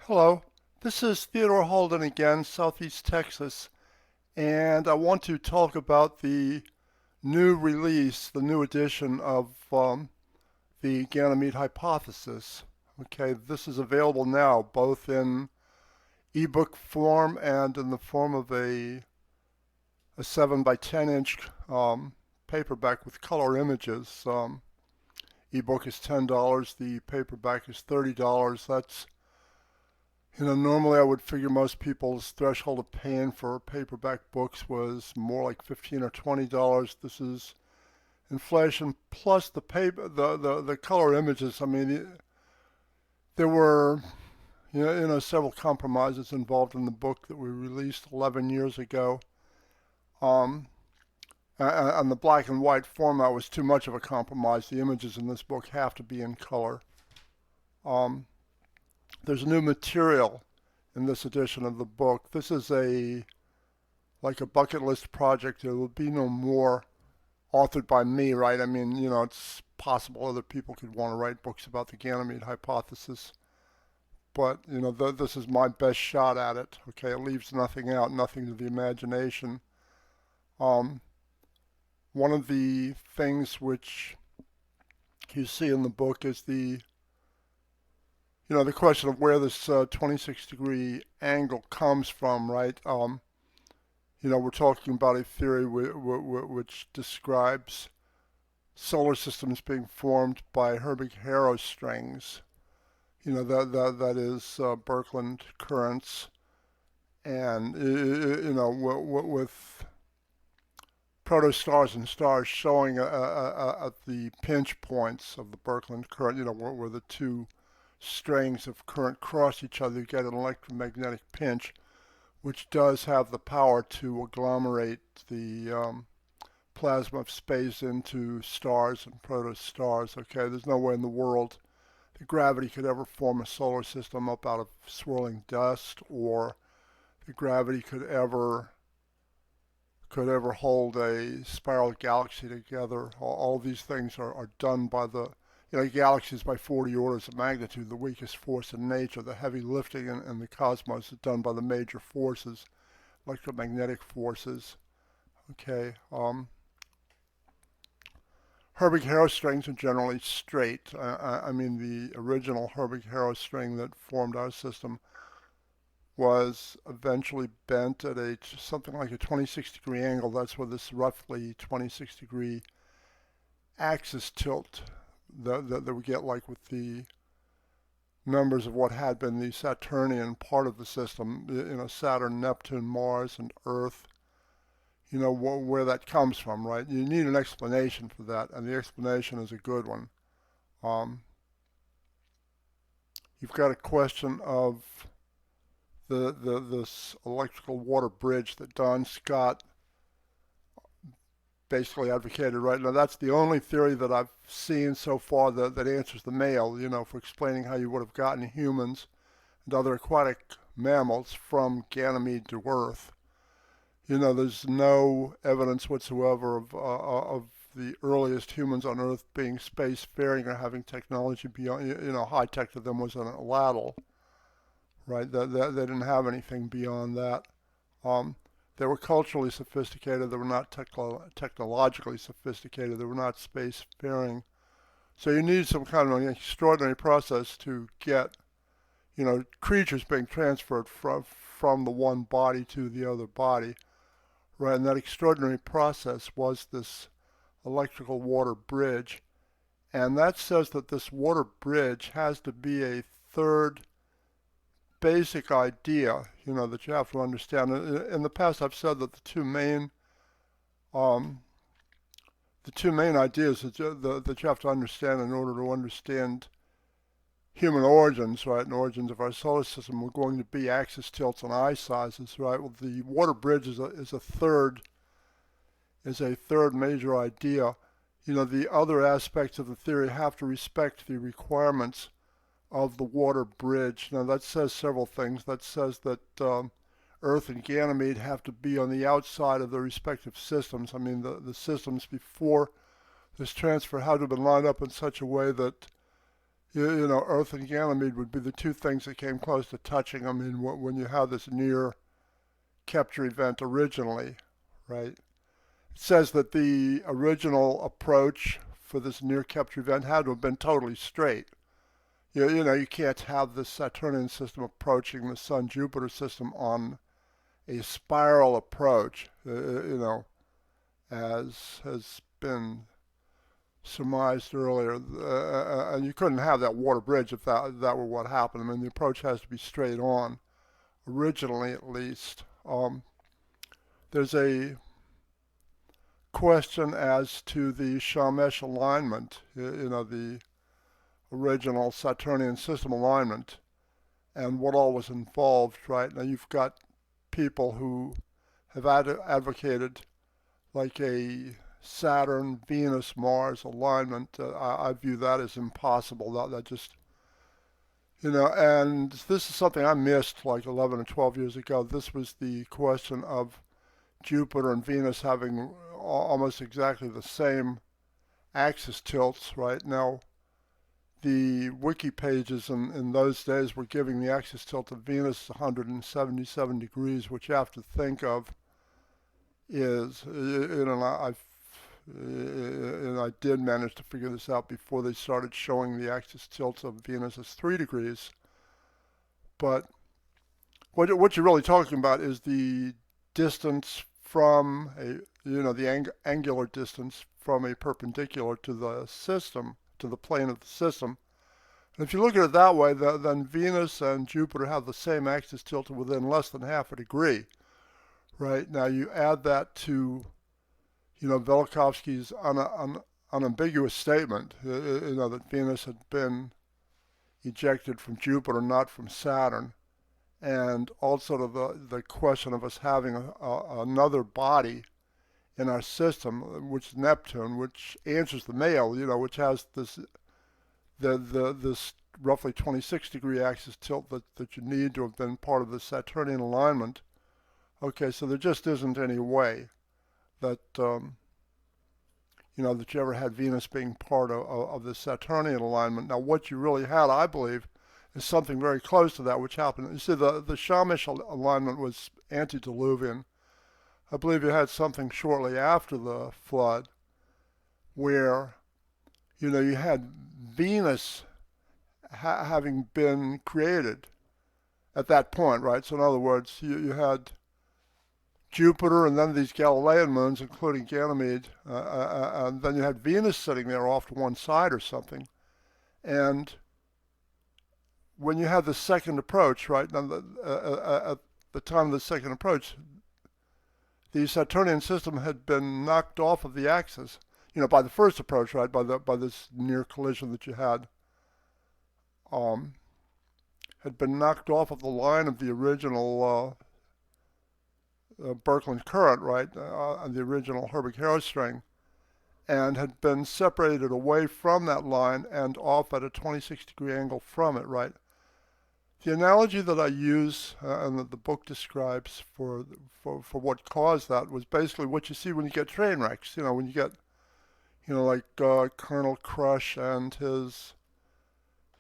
Hello, this is Theodore Holden again, Southeast Texas, and I want to talk about the new release, the new edition of the Ganymede Hypothesis. Okay, this is available now both in ebook form and in the form of a 7 by 10 inch paperback with color images. Ebook is $10, the paperback is $30. Normally I would figure most people's threshold of paying for paperback books was more like $15 or $20. This is inflation plus the paper, the color images. I mean, there were several compromises involved in the book that we released 11 years ago. And the black and white format was too much of a compromise. The images in this book have to be in color. There's new material in this edition of the book. This is like a bucket list project. There will be no more authored by me, right? I mean, it's possible other people could want to write books about the Ganymede hypothesis, but this is my best shot at it. Okay, it leaves nothing out, nothing to the imagination. One of the things which you see in the book is the question of where this 26-degree angle comes from, right? We're talking about a theory which describes solar systems being formed by Herbig-Haro strings. That is Birkeland currents, and with protostars and stars showing at the pinch points of the Birkeland current, where the two strings of current cross each other, you get an electromagnetic pinch, which does have the power to agglomerate the plasma of space into stars and protostars. Okay, there's no way in the world that gravity could ever form a solar system up out of swirling dust, or that gravity could ever hold a spiral galaxy together. All these things are done by the galaxies by 40 orders of magnitude. The weakest force in nature, the heavy lifting in the cosmos, is done by the major forces, electromagnetic forces. Okay. Herbig-Haro strings are generally straight. I mean, the original Herbig-Haro string that formed our system was eventually bent at something like a 26-degree angle. That's where this roughly 26-degree axis tilt that we get, like with the members of what had been the Saturnian part of the system, Saturn, Neptune, Mars, and Earth, where that comes from, right? You need an explanation for that, and the explanation is a good one. You've got a question of this electrical water bridge that Don Scott basically advocated. Right now, that's the only theory that I've seen so far that answers the mail, for explaining how you would have gotten humans and other aquatic mammals from Ganymede to Earth. There's no evidence whatsoever of the earliest humans on Earth being spacefaring or having technology beyond, high tech to them was an ladle, right? They didn't have anything beyond that. They were culturally sophisticated. They were not technologically sophisticated. They were not spacefaring. So you need some kind of an extraordinary process to get, creatures being transferred from the one body to the other body, right? And that extraordinary process was this electrical water bridge. And that says that this water bridge has to be a third basic idea, that you have to understand. In the past, I've said that the two main ideas that you have to understand in order to understand human origins, right, and origins of our solar system, were going to be axis tilts and eye sizes, right? Well, the water bridge is a third major idea. The other aspects of the theory have to respect the requirements of the water bridge. Now that says several things. That says that Earth and Ganymede have to be on the outside of their respective systems. I mean, the systems before this transfer had to have been lined up in such a way that, Earth and Ganymede would be the two things that came close to touching. I mean, when you have this near capture event originally, right? It says that the original approach for this near capture event had to have been totally straight. You can't have the Saturnian system approaching the Sun-Jupiter system on a spiral approach, as has been surmised earlier, and you couldn't have that water bridge if that were what happened. I mean, the approach has to be straight on, originally at least. There's a question as to the Shamash alignment, the original Saturnian system alignment, and what all was involved, right? Now you've got people who have advocated like a Saturn, Venus, Mars alignment. I view that as impossible. That just, and this is something I missed like 11 or 12 years ago. This was the question of Jupiter and Venus having almost exactly the same axis tilts, right? Now, the wiki pages in those days were giving the axis tilt of Venus 177 degrees, which you have to think of is, I did manage to figure this out before they started showing the axis tilts of Venus as 3 degrees. But what you're really talking about is the distance from the angular distance from a perpendicular to the system, to the plane of the system. And if you look at it that way, then Venus and Jupiter have the same axis tilt within less than half a degree. Right? Now you add that to, Velikovsky's unambiguous statement, that Venus had been ejected from Jupiter, not from Saturn, and also to the question of us having another body in our system, which is Neptune, which answers the male, which has this this roughly 26 degree axis tilt that you need to have been part of the Saturnian alignment. Okay, so there just isn't any way that that you ever had Venus being part of the Saturnian alignment. Now, what you really had, I believe, is something very close to that, which happened. You see, the Shamash alignment was antediluvian. I believe you had something shortly after the flood, where you had Venus having been created at that point, right? So in other words, you had Jupiter and then these Galilean moons, including Ganymede, and then you had Venus sitting there off to one side or something. And when you had the second approach, right, now at the time of the second approach, the Saturnian system had been knocked off of the axis, by the first approach, right, by this near collision that you had been knocked off of the line of the original Birkeland current, right, the original Herbig-Haro string, and had been separated away from that line and off at a 26-degree angle from it, right? The analogy that I use and that the book describes for what caused that was basically what you see when you get train wrecks. When you get, like Colonel Crush and his,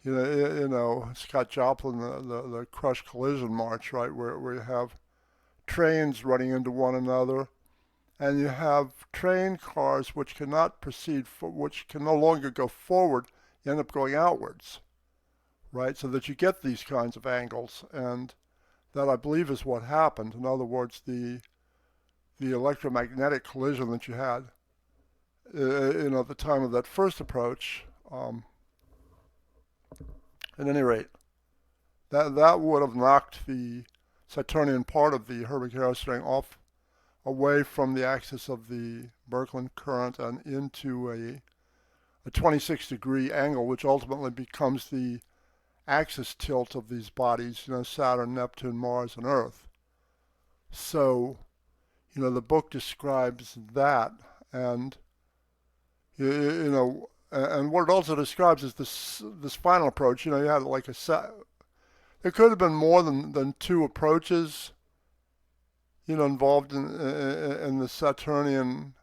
Scott Joplin, the Crush Collision March, right, where you have trains running into one another, and you have train cars which cannot proceed, which can no longer go forward, you end up going outwards, right? So that you get these kinds of angles, and that I believe is what happened. In other words, the electromagnetic collision that you had, at the time of that first approach. At any rate, that would have knocked the Saturnian part of the Herbig-Haro string off away from the axis of the Birkeland current and into a 26-degree angle, which ultimately becomes the axis tilt of these bodies, Saturn, Neptune, Mars, and Earth. So, the book describes that, and and what it also describes is this final approach. You had like there could have been more than two approaches, involved in the Saturnian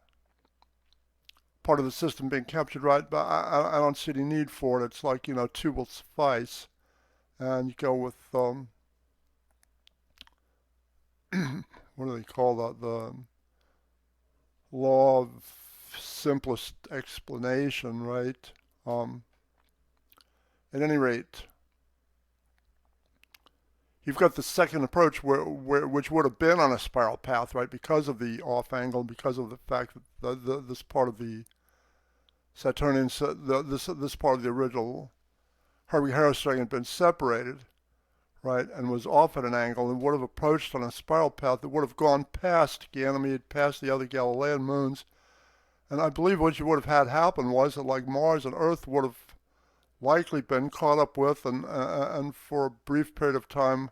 part of the system being captured, right? But I don't see any need for it. It's like, two will suffice. And you go with, what do they call that? The law of simplest explanation, right? At any rate, you've got the second approach which would have been on a spiral path, right? Because of the off angle, because of the fact that this part of the Saturnian, this part of the original Harvey-Harris string had been separated, right, and was off at an angle, and would have approached on a spiral path that would have gone past Ganymede, past the other Galilean moons. And I believe what you would have had happen was that, like, Mars and Earth would have likely been caught up with and for a brief period of time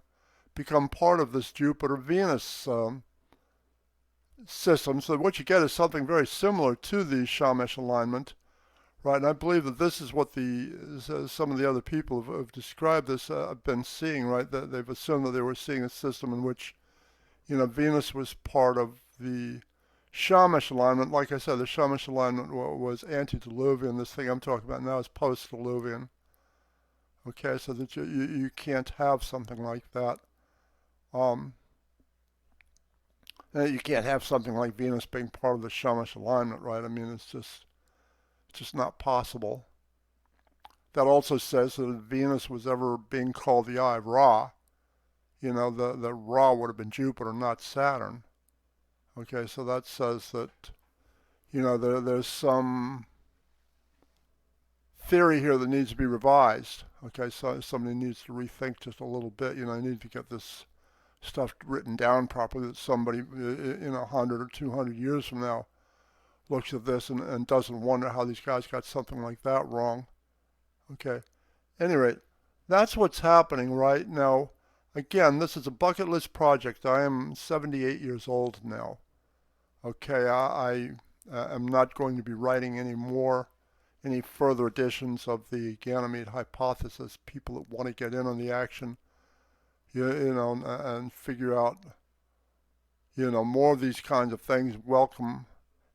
become part of this Jupiter-Venus system. So what you get is something very similar to the Shamash alignment, right? And I believe that this is what some of the other people have described this, have been seeing, right? That they've assumed that they were seeing a system in which, Venus was part of the Shamash alignment. Like I said, the Shamash alignment was antediluvian. This thing I'm talking about now is post-diluvian. Okay, so that you can't have something like that. You can't have something like Venus being part of the Shamash alignment, right? I mean, it's just not possible. That also says that if Venus was ever being called the Eye of Ra, the Ra would have been Jupiter, not Saturn. Okay, so that says that, there's some theory here that needs to be revised. Okay, so somebody needs to rethink just a little bit. I need to get this stuff written down properly, that somebody, 100 or 200 years from now looks at this and doesn't wonder how these guys got something like that wrong. Okay, at any rate, that's what's happening right now. Again, this is a bucket list project. I am 78 years old now. Okay, I am not going to be writing any further editions of the Ganymede Hypothesis. People that want to get in on the action, and figure out, more of these kinds of things, welcome,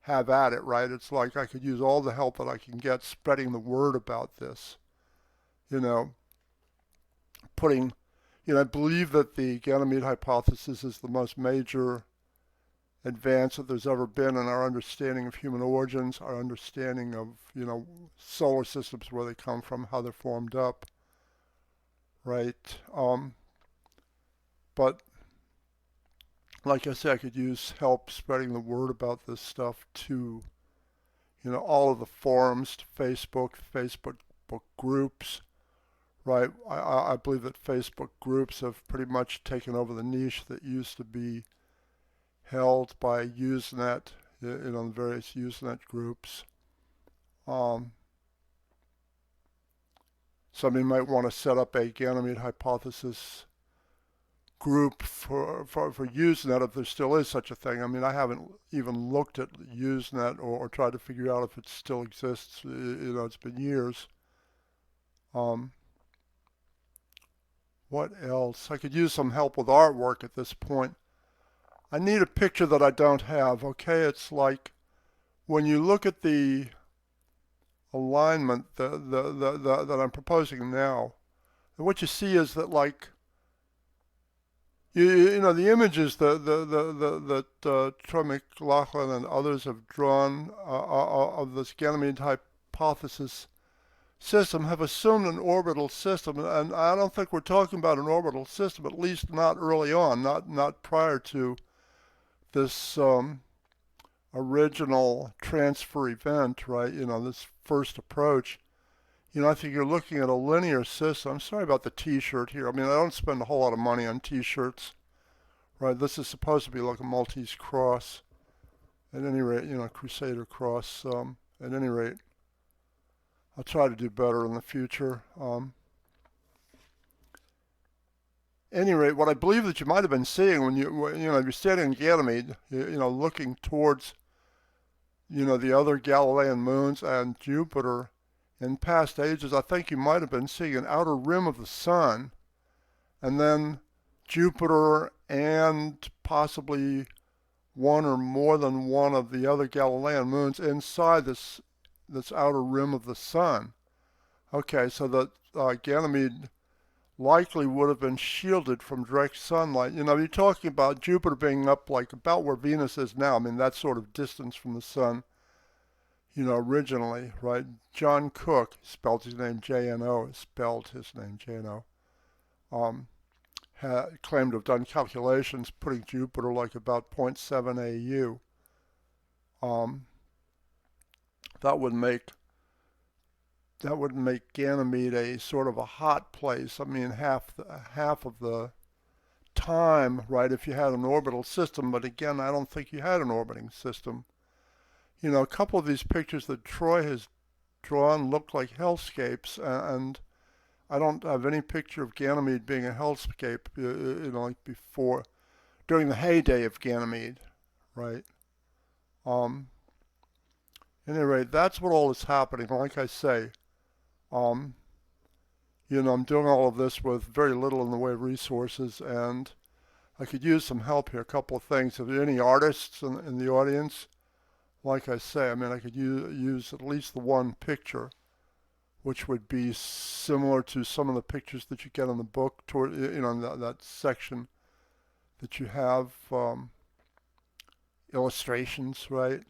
have at it, right? It's like I could use all the help that I can get spreading the word about this, putting, I believe that the Ganymede Hypothesis is the most major advance that there's ever been in our understanding of human origins, our understanding of, solar systems, where they come from, how they're formed up, right? But like I said, I could use help spreading the word about this stuff to, all of the forums, to Facebook groups, right? I believe that Facebook groups have pretty much taken over the niche that used to be held by Usenet, the various Usenet groups. Somebody might want to set up a Ganymede Hypothesis group for Usenet, if there still is such a thing. I mean, I haven't even looked at Usenet or tried to figure out if it still exists. It's been years. What else? I could use some help with artwork at this point. I need a picture that I don't have. Okay, it's like when you look at the alignment that I'm proposing now, and what you see is that, like, the images that Troy McLaughlin and others have drawn of this Ganymede Hypothesis system have assumed an orbital system, and I don't think we're talking about an orbital system, at least not early on, not prior to this original transfer event, right? This first approach. I think you're looking at a linear system. I'm sorry about the t-shirt here. I mean, I don't spend a whole lot of money on t-shirts, right? This is supposed to be like a Maltese cross. At any rate, Crusader cross. At any rate, I'll try to do better in the future. Any rate, what I believe that you might have been seeing when you're standing in Ganymede, looking towards, the other Galilean moons and Jupiter in past ages, I think you might have been seeing an outer rim of the sun, and then Jupiter and possibly one or more than one of the other Galilean moons inside this this outer rim of the sun. Okay, so that Ganymede likely would have been shielded from direct sunlight. You know, you're talking about Jupiter being up like about where Venus is now. I mean, that sort of distance from the sun, you know, originally, right? John Cook spelled his name J-N-O, spelled his name J-N-O, claimed to have done calculations putting Jupiter like about 0.7 AU. That would make Ganymede a sort of a hot place. I mean, half of the time, right, if you had an orbital system. But again, I don't think you had an orbiting system. You know, a couple of these pictures that Troy has drawn look like hellscapes, and I don't have any picture of Ganymede being a hellscape, you know, like before, during the heyday of Ganymede, right? At any rate, that's what all is happening. Like I say, you know, I'm doing all of this with very little in the way of resources, and I could use some help here. A couple of things. If there are any artists in the audience, like I say, I mean, I could use at least the one picture, which would be similar to some of the pictures that you get in the book, toward, you know, in that section that you have illustrations, right?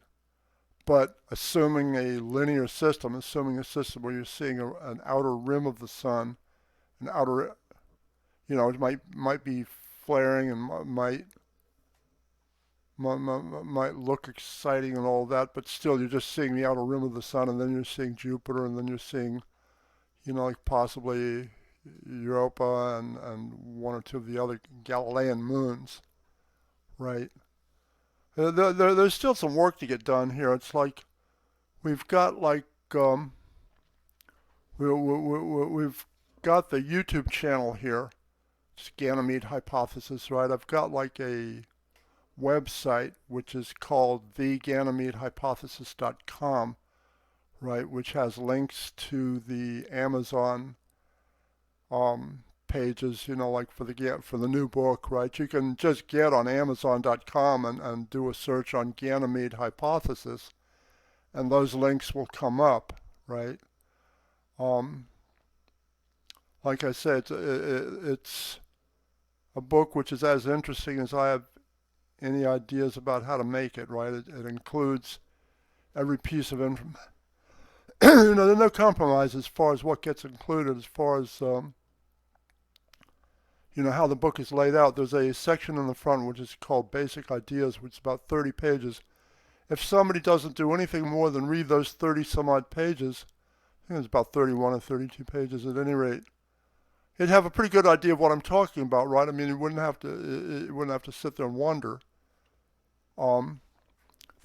But assuming a linear system, assuming a system where you're seeing an outer rim of the sun, an outer, you know, it might be flaring and might look exciting and all that, but still you're just seeing the outer rim of the sun, and then you're seeing Jupiter, and then you're seeing, you know, like possibly Europa and one or two of the other Galilean moons, right? There's still some work to get done here. It's like we've got like we've got the YouTube channel here. It's Ganymede Hypothesis, right? I've got like a website which is called theganymedehypothesis.com, right? Which has links to the Amazon pages, you know, like for the new book, right? You can just get on Amazon.com and do a search on Ganymede Hypothesis, and those links will come up, right? Like I said, it's a book which is as interesting as I have any ideas about how to make it, right? It includes every piece of information. You know, there's no compromise as far as what gets included, as far as you know, how the book is laid out. There's a section in the front which is called Basic Ideas, which is about 30 pages. If somebody doesn't do anything more than read those 30 some odd pages, I think it's about 31 or 32 pages at any rate, you'd have a pretty good idea of what I'm talking about, right? I mean, you wouldn't have to sit there and wonder. The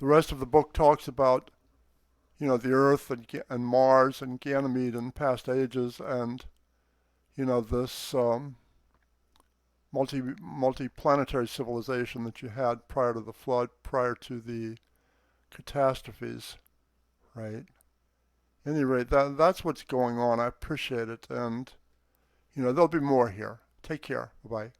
rest of the book talks about, you know, the Earth and Mars and Ganymede in past ages, and, you know, this multi-planetary civilization that you had prior to the flood, prior to the catastrophes, right? At any rate, that's what's going on. I appreciate it, and, you know, there'll be more here. Take care. Bye-bye.